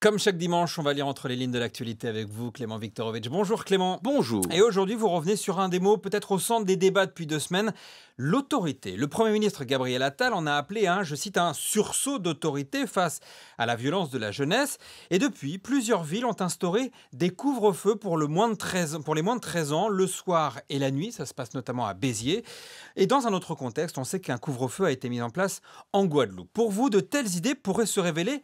Comme chaque dimanche, on va lire entre les lignes de l'actualité avec vous, Clément Viktorovitch. Bonjour Clément. Bonjour. Et aujourd'hui, vous revenez sur un des mots peut-être au centre des débats depuis 2 semaines, l'autorité. Le Premier ministre Gabriel Attal en a appelé à je cite, un sursaut d'autorité face à la violence de la jeunesse. Et depuis, plusieurs villes ont instauré des couvre-feux pour les moins de 13 ans, le soir et la nuit. Ça se passe notamment à Béziers. Et dans un autre contexte, on sait qu'un couvre-feu a été mis en place en Guadeloupe. Pour vous, de telles idées pourraient se révéler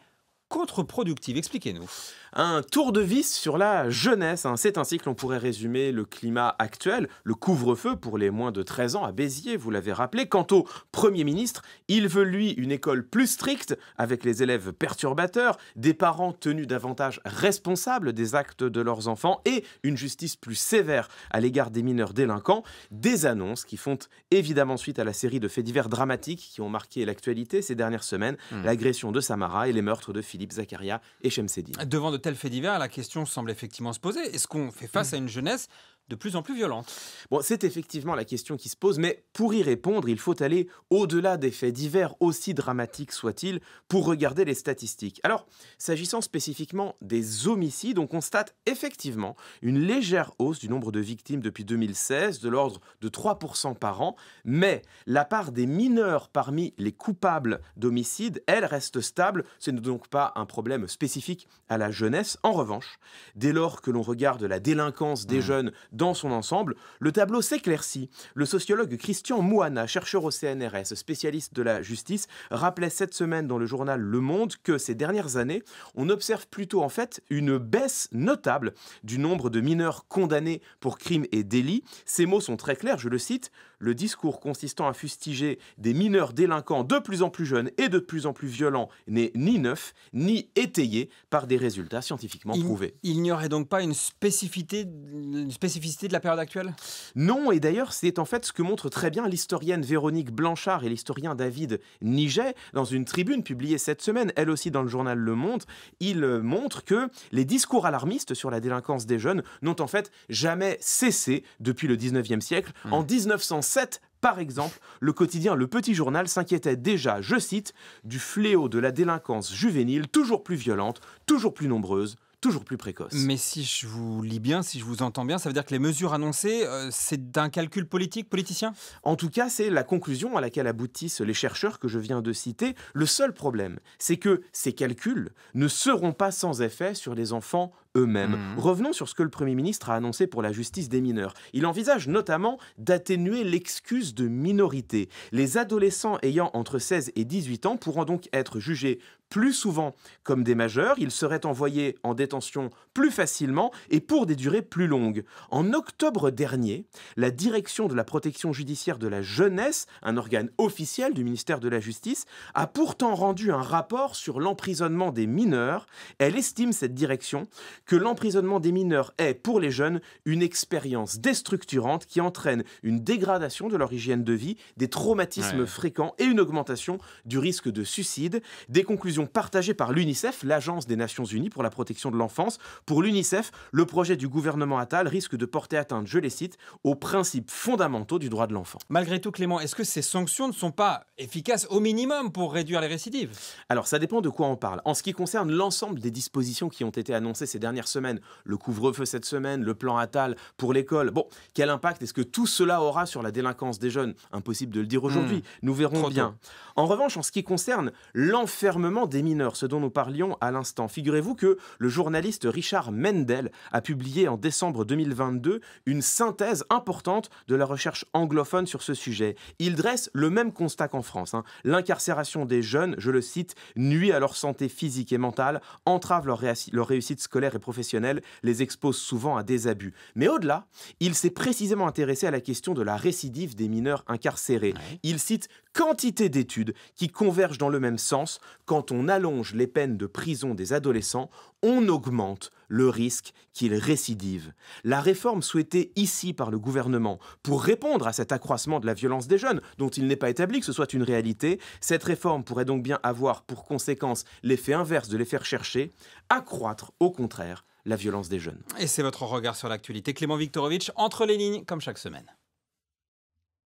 contre-productive. Expliquez-nous. Un tour de vis sur la jeunesse. C'est ainsi que l'on pourrait résumer le climat actuel. Le couvre-feu pour les moins de 13 ans à Béziers, vous l'avez rappelé. Quant au Premier ministre, il veut lui une école plus stricte avec les élèves perturbateurs, des parents tenus davantage responsables des actes de leurs enfants et une justice plus sévère à l'égard des mineurs délinquants. Des annonces qui font évidemment suite à la série de faits divers dramatiques qui ont marqué l'actualité ces dernières semaines. L'agression de Samara et les meurtres de Philippe Zakaria et Chemseddine. Devant de tels faits divers, la question semble effectivement se poser. Est-ce qu'on fait face à une jeunesse de plus en plus violente? Bon, c'est effectivement la question qui se pose, mais pour y répondre, il faut aller au-delà des faits divers, aussi dramatiques soient-ils, pour regarder les statistiques. Alors, s'agissant spécifiquement des homicides, on constate effectivement une légère hausse du nombre de victimes depuis 2016, de l'ordre de 3% par an, mais la part des mineurs parmi les coupables d'homicides, elle reste stable. Ce n'est donc pas un problème spécifique à la jeunesse. En revanche, dès lors que l'on regarde la délinquance des jeunes dans son ensemble, le tableau s'éclaircit. Le sociologue Christian Mouana, chercheur au CNRS, spécialiste de la justice, rappelait cette semaine dans le journal Le Monde que ces dernières années, on observe plutôt en fait une baisse notable du nombre de mineurs condamnés pour crimes et délits. Ces mots sont très clairs, je le cite, le discours consistant à fustiger des mineurs délinquants de plus en plus jeunes et de plus en plus violents n'est ni neuf, ni étayé par des résultats scientifiquement prouvés. Il n'y aurait donc pas une spécificité de la période actuelle? Non, et d'ailleurs, c'est en fait ce que montre très bien l'historienne Véronique Blanchard et l'historien David Niget dans une tribune publiée cette semaine, elle aussi dans le journal Le Monde. Ils montrent que les discours alarmistes sur la délinquance des jeunes n'ont en fait jamais cessé depuis le 19e siècle. En 1907, par exemple, le quotidien Le Petit Journal s'inquiétait déjà, je cite, du fléau de la délinquance juvénile toujours plus violente, toujours plus nombreuse, toujours plus précoce. Mais si je vous lis bien, si je vous entends bien, ça veut dire que les mesures annoncées, c'est d'un calcul politicien? En tout cas, c'est la conclusion à laquelle aboutissent les chercheurs que je viens de citer. Le seul problème, c'est que ces calculs ne seront pas sans effet sur les enfants eux-mêmes. Revenons sur ce que le Premier ministre a annoncé pour la justice des mineurs. Il envisage notamment d'atténuer l'excuse de minorité. Les adolescents ayant entre 16 et 18 ans pourront donc être jugés plus souvent comme des majeurs. Ils seraient envoyés en détention plus facilement et pour des durées plus longues. En octobre dernier, la direction de la protection judiciaire de la jeunesse, un organe officiel du ministère de la Justice, a pourtant rendu un rapport sur l'emprisonnement des mineurs. Elle estime, cette direction, que l'emprisonnement des mineurs est, pour les jeunes, une expérience déstructurante qui entraîne une dégradation de leur hygiène de vie, des traumatismes fréquents et une augmentation du risque de suicide. Des conclusions partagées par l'UNICEF, l'Agence des Nations Unies pour la protection de l'enfance. Pour l'UNICEF, le projet du gouvernement Attal risque de porter atteinte, je les cite, aux principes fondamentaux du droit de l'enfant. Malgré tout, Clément, est-ce que ces sanctions ne sont pas efficaces au minimum pour réduire les récidives? Alors, ça dépend de quoi on parle. En ce qui concerne l'ensemble des dispositions qui ont été annoncées ces dernières semaines, le couvre-feu cette semaine, le plan Attal pour l'école, bon, quel impact est-ce que tout cela aura sur la délinquance des jeunes? Impossible de le dire aujourd'hui, nous verrons bien. En revanche, en ce qui concerne l'enfermement des mineurs, ce dont nous parlions à l'instant, figurez-vous que le journaliste Richard Mendel a publié en décembre 2022 une synthèse importante de la recherche anglophone sur ce sujet. Il dresse le même constat qu'en France. L'incarcération des jeunes, je le cite, nuit à leur santé physique et mentale, entrave leur réussite scolaire et professionnelle, les expose souvent à des abus. Mais au-delà, il s'est précisément intéressé à la question de la récidive des mineurs incarcérés. Il cite quantité d'études qui convergent dans le même sens. Quand on allonge les peines de prison des adolescents, on augmente le risque qu'ils récidivent. La réforme souhaitée ici par le gouvernement pour répondre à cet accroissement de la violence des jeunes, dont il n'est pas établi que ce soit une réalité, cette réforme pourrait donc bien avoir pour conséquence l'effet inverse de l'effet recherché, accroître au contraire la violence des jeunes. Et c'est votre regard sur l'actualité. Clément Viktorovitch, entre les lignes, comme chaque semaine.